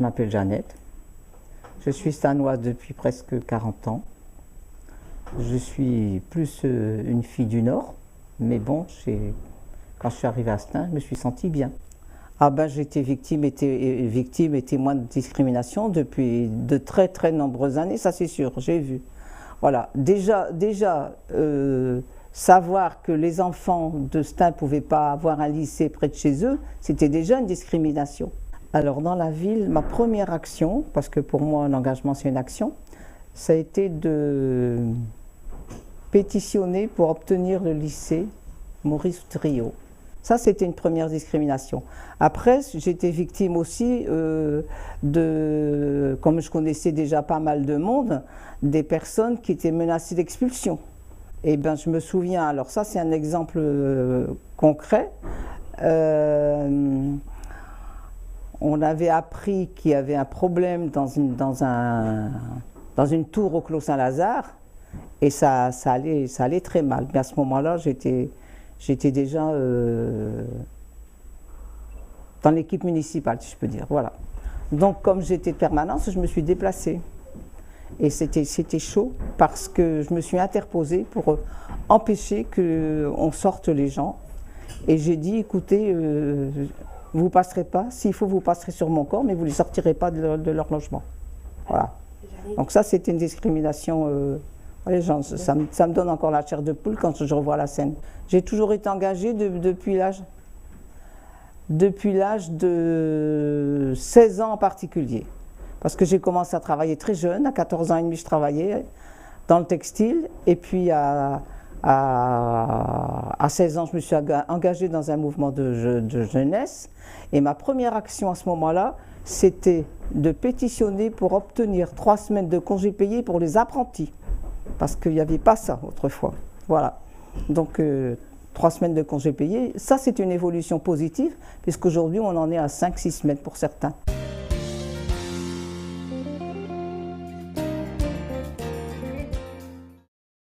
je m'appelle Jeannette. Je suis stanoise depuis presque 40 ans. Je suis plus une fille du Nord, mais bon, quand je suis arrivée à Stein, je me suis sentie bien. Ah ben, j'étais victime et témoin de discrimination depuis de très très nombreuses années, ça c'est sûr, j'ai vu. Voilà, déjà savoir que les enfants de Stein ne pouvaient pas avoir un lycée près de chez eux, c'était déjà une discrimination. Alors dans la ville, ma première action, parce que pour moi l'engagement c'est une action, ça a été de pétitionner pour obtenir le lycée Maurice Trio. Ça, c'était une première discrimination. Après, j'étais victime aussi comme je connaissais déjà pas mal de monde, des personnes qui étaient menacées d'expulsion. Et bien, je me souviens, alors ça, c'est un exemple concret. On avait appris qu'il y avait un problème dans une tour au Clos Saint-Lazare, et ça allait très mal. Mais à ce moment-là, j'étais déjà dans l'équipe municipale, si je peux dire. Voilà. Donc, comme j'étais de permanence, je me suis déplacée. Et c'était chaud parce que je me suis interposée pour empêcher qu'on sorte les gens. Et j'ai dit, écoutez, vous ne passerez pas, s'il faut, vous passerez sur mon corps, mais vous ne les sortirez pas de leur logement. Voilà. Donc ça, c'était une discrimination. Les gens, ça me donne encore la chair de poule quand je revois la scène. J'ai toujours été engagée depuis l'âge de 16 ans en particulier. Parce que j'ai commencé à travailler très jeune, à 14 ans et demi je travaillais dans le textile. Et puis à 16 ans, je me suis engagée dans un mouvement de jeunesse. Et ma première action à ce moment-là, c'était de pétitionner pour obtenir 3 semaines de congés payés pour les apprentis. Parce qu'il n'y avait pas ça autrefois. Voilà. Donc 3 semaines de congés payés, ça c'est une évolution positive, puisqu'aujourd'hui on en est à 5-6 semaines pour certains.